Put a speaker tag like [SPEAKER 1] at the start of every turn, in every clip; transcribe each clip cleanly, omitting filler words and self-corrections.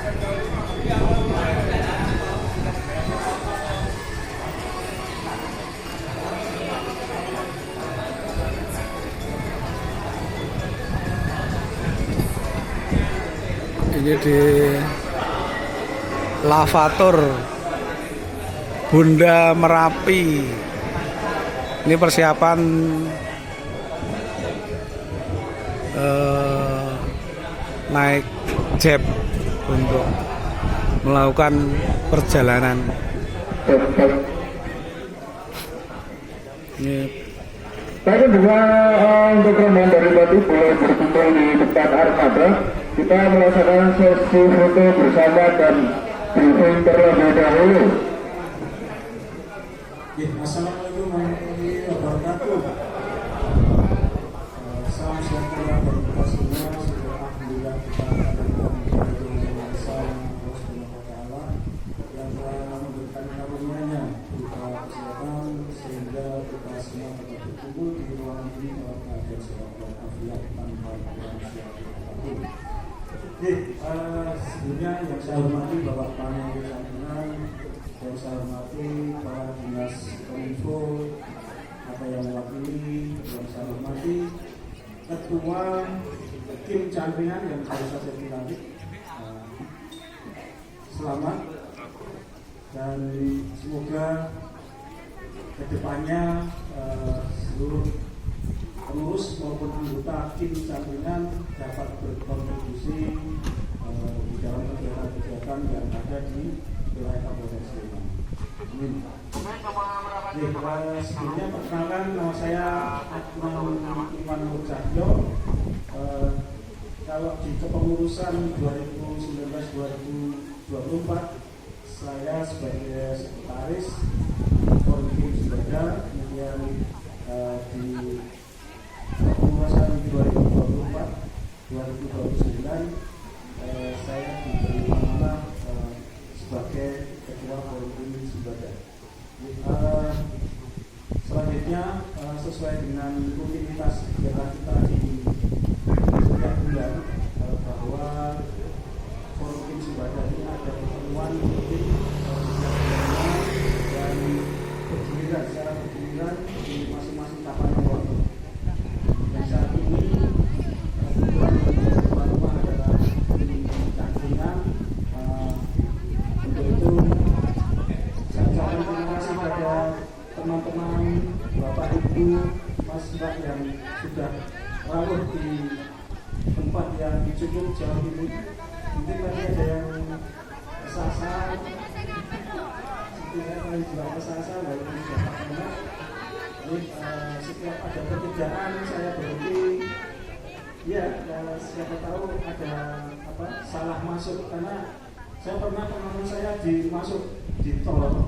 [SPEAKER 1] Ini di Lavator Bunda Merapi. Ini persiapan naik jeb untuk melakukan perjalanan. Ini
[SPEAKER 2] saya juga untuk rombongan dari Batu boleh berkumpul di depan armada. Kita melaksanakan sesi foto bersama dan briefing terlebih dahulu.
[SPEAKER 3] Assalamualaikum warahmatullahi wabarakatuh. Salam sejahtera bagi kita semua. Alhamdulillah kita dengan Allah Subhanahu wa Ta'ala yang telah memberikan karunia-Nya berupa kesehatan sehingga kita semua dapat berkumpul di ruangan ini dalam keadaan sehat walafiat tanpa kurang apapun. Sebelumnya yang saya hormati Bapak Panel Santunan, yang saya hormati para dinas kominfo atau yang mewakili, yang saya hormati ketua tim Cangkringan yang baru saja dilantik, selamat dan semoga kedepannya seluruh pengurus maupun anggota tim Cangkringan dapat berkontribusi di dalam kegiatan-kegiatan yang ada di wilayah Kabupaten Sleman. Amin. Sebelumnya perkenalkan, nama saya Akmal Iman Nur Cahyo. Kalau di kepengurusan 2019-2024 saya sebagai sekretaris Forum Kim Sibada, kemudian di kepengurusan 2024-2029 saya diberi amanah sebagai ketua Forum Kim Sibada. Selanjutnya sesuai dengan rutinitas kegiatan kita di setiap bulan bahwa Forum Kim Sibada ini ada pertemuan rutin dan bergiliran secara bergiliran di masing-masing tahapan waktu. Dan saat ini kebetulan tuan rumah adalah di Cangkringan. Untuk itu saya ucapkan terima kasih pada teman-teman, Bapak Ibu, Mas Mbak yang sudah rawuh di tempat yang cukup jauh ini. Mungkin tadi ada yang kesasar, seperti saya tadi juga kesasar, walaupun sudah pernah. Jadi setiap ada pekerjaan saya berhenti, ya siapa tahu ada salah masuk, karena saya pernah teman saya dimasuk di tol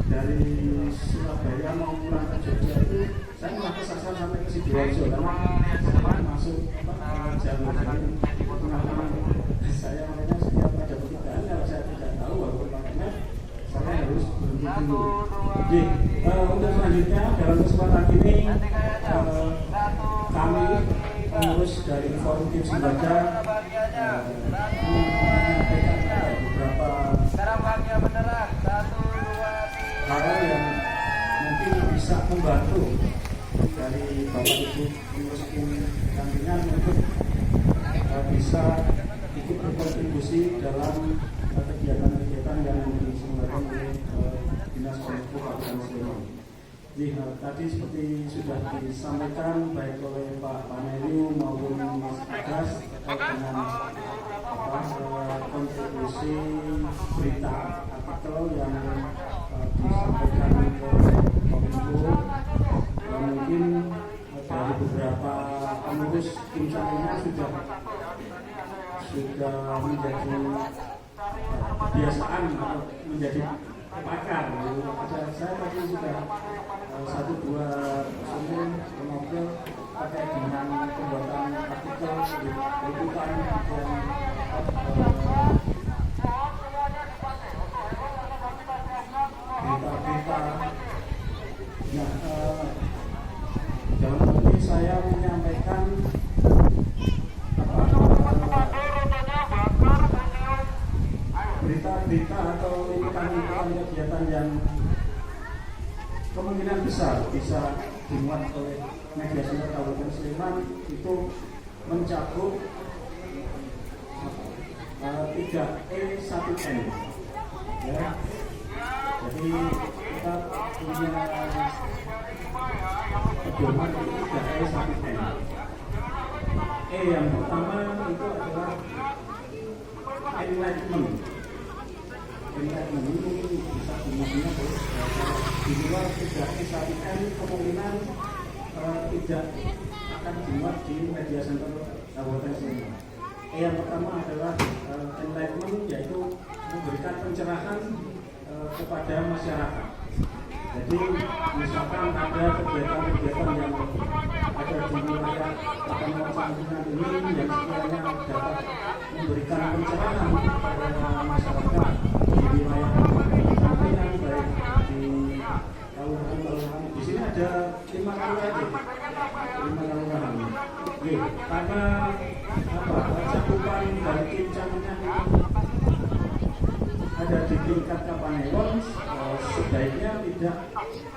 [SPEAKER 3] dari Surabaya mau pulang ke Jogja itu, saya malah kesasar sampai ke Sidoarjo karena saya masuk jalur ini tengah-tengah. Saya makanya setiap ada pekerjaan kalau saya tidak tahu walaupun pakai map, saya harus berhenti dulu. Jadi untuk selanjutnya dalam kesempatan ini kami pengurus dari Forum Kim Sibada menyampaikan beberapa hal yang mungkin bisa membantu dari Bapak Ibu pengurus Kim Cangkringan untuk bisa ikut berkontribusi dalam kegiatan-kegiatan yang diselenggarakan oleh Dinas Kominfo Kabupaten Sleman. Jadi tadi seperti sudah disampaikan baik oleh Pak Panelu maupun Mas Agas terkait dengan kontribusi berita artikel yang disampaikan oleh Kominfo. Mungkin dari beberapa pengurus tim Cangkringan sudah menjadi kebiasaan atau menjadi pakar. Saya tadi sudah 1-2 sumber ngobrol terkait dengan pembuatan artikel, liputan dan berita-berita. Nah, dalam hal ini saya menyampaikan berita atau liputan kegiatan yang kemungkinan besar bisa dimuat oleh media center Kabupaten Sleman itu mencakup 3E1N ya. Jadi kita punya pedoman 3E1N. E yang pertama itu adalah enlightenment. Enlightenment ini bisa dimaknai di luar 3E1N kemungkinan tidak akan dimuat di media center Kabupaten Sleman. Yang pertama adalah enlightenment, yaitu memberikan pencerahan kepada masyarakat. Jadi misalkan ada kegiatan-kegiatan yang ada di wilayah Kecamatan Sambinan ini yang sekiranya dapat memberikan pencerahan kepada masyarakat di wilayah Sambinan, baik di kelurahan. Di sini ada 5 kelurahan. Karena cakupan dari tim Camingan ada di tingkat Kapanewon, sebaiknya tidak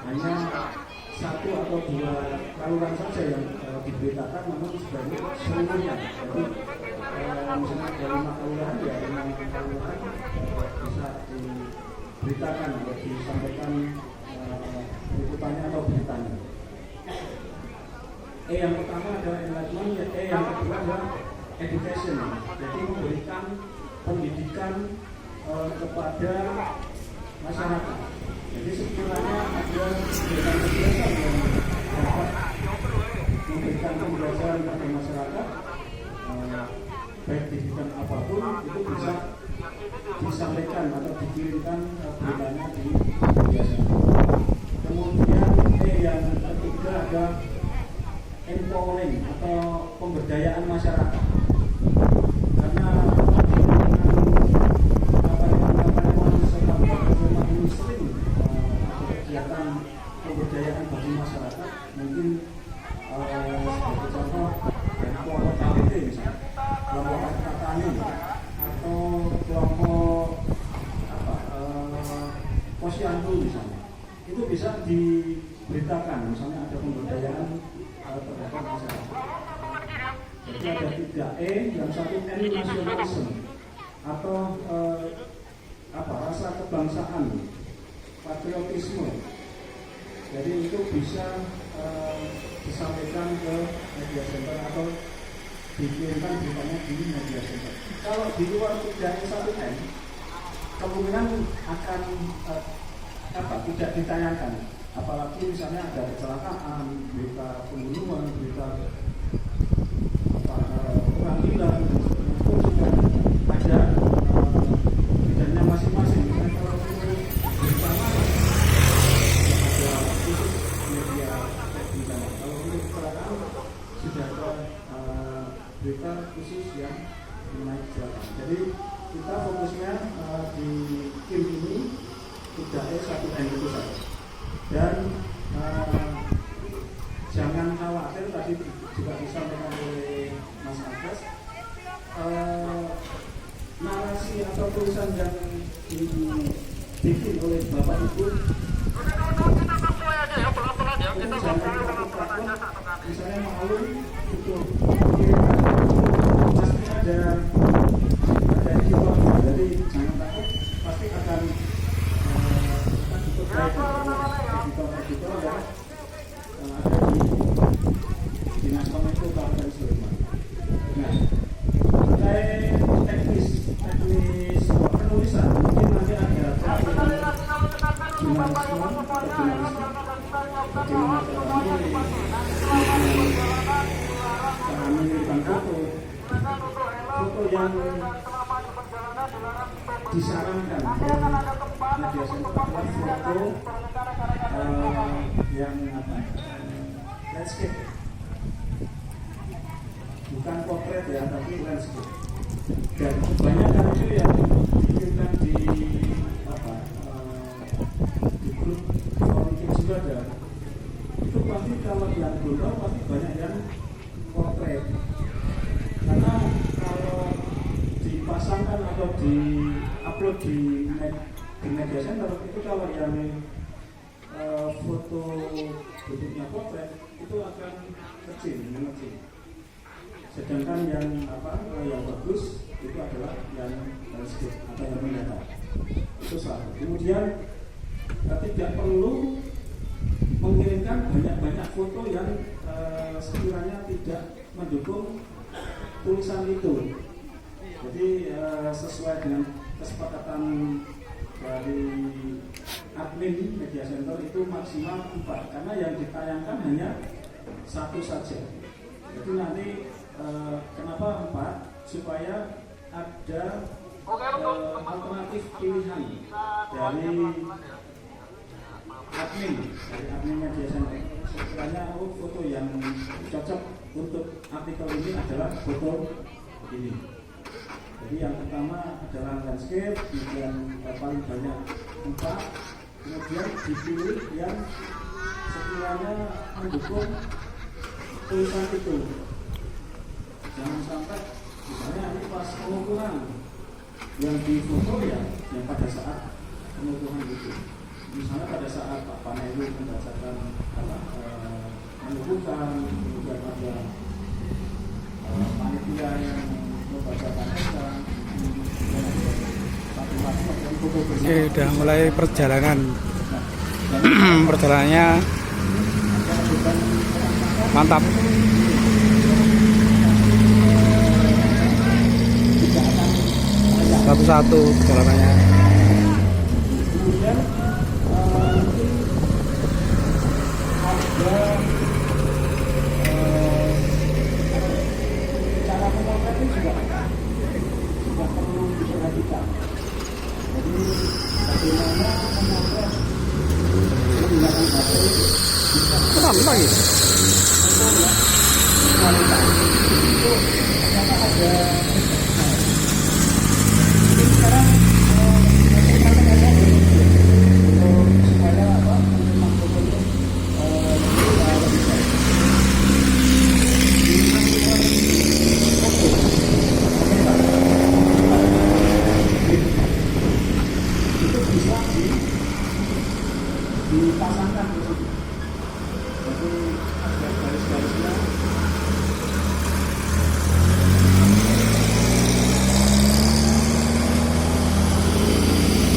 [SPEAKER 3] hanya 1 atau 2 kelurahan saja yang diberitakan, namun sebaiknya seluruhnya. Jadi misalnya ada 5 kelurahan, ya 5 kelurahan bisa diberitakan atau disampaikan liputannya atau beritanya. Yang pertama adalah enlightenment, yang kedua adalah education, jadi memberikan pendidikan kepada masyarakat. Jadi sekiranya ada kegiatan-kegiatan yang dapat memberikan pembelajaran kepada masyarakat, baik di bidang apapun, itu bisa disampaikan atau dikirimkan beritanya di media. Kemudian yang ketiga ada empowering atau pemberdayaan masyarakat. Karena kegiatan pemberdayaan bagi masyarakat, mungkin sebagai contoh dari kelompok KTT misalnya, kelompok petani atau kelompok posyandu misalnya, itu bisa diberitakan misalnya ada pemberdayaan terhadap masyarakat. Jadi ada 3E, yang satu N nasionalisme atau rasa kebangsaan, patriotisme. Jadi itu bisa disampaikan ke media center atau dikirimkan beritanya di media center. Kalau di luar 3E1N, kemungkinan akan tidak ditayangkan. Apalagi misalnya ada kecelakaan, berita pembunuhan, berita pengadilan, itu sudah ada bidangnya masing-masing. Misalnya kalau itu bersama ada khusus media bencana. Kalau untuk kecelakaan sudah ada berita khusus yang mengenai kecelakaan. Jadi kita fokusnya di tim ini 3E1N itu saja. Dan jangan khawatir, tadi juga disampaikan oleh Mas Agus, narasi atau tulisan yang dibikin oleh Bapak Ibu misalnya malu itu pasti ada jiwa, jadi jangan takut, pasti akan editor yang ada di Dinas Kominfo Kabupaten Sleman. Nah, terkait teknis penulisan, mungkin nanti ada jurnalisme bagaimana cara mengirimkan foto yang disarankan media center adalah foto yang landscape, bukan potret ya, tapi landscape. Dan banyak kan itu yang dikirimkan di grup forum juga ada. Itu pasti kalau yang global pasti banyak yang potret. Karena kalau dipasangkan atau di upload di media center itu kalau yang foto bentuknya potret itu akan kecil, mengecil. Sedangkan yang yang bagus itu adalah yang landscape atau yang mendatar. Itu satu. Kemudian tidak perlu mengirimkan banyak-banyak foto yang sekiranya tidak mendukung tulisan itu. Jadi sesuai dengan kesepakatan dari admin media center itu maksimal 4 karena yang ditayangkan hanya satu saja. Jadi nanti kenapa 4? Supaya ada alternatif pilihan dari admin media center. Sekiranya foto yang cocok untuk artikel ini adalah foto ini. Jadi yang pertama adalah landscape, kemudian paling banyak 4, kemudian dipilih yang sekiranya mendukung tulisan itu. Jangan sampai misalnya ini pas pengukuran yang difoto ya yang pada saat pengukuran itu. Misalnya pada saat Pak Panelu membacakan mengukuhkan, kemudian ada panitia yang membacakan
[SPEAKER 1] Oke, udah mulai perjalanan. Perjalanannya mantap. Satu-satu perjalanannya.
[SPEAKER 3] Kemudian ada cara memotretnya juga perlu diperhatikan. Jadi bagaimana memotret menggunakan HP
[SPEAKER 1] Kenapa lagi?
[SPEAKER 3] kualitas itu ternyata ada. Sekarang supaya memang foto itu lebih baik. Itu bisa dipasangkan di situ. Jadi ada garis-garisnya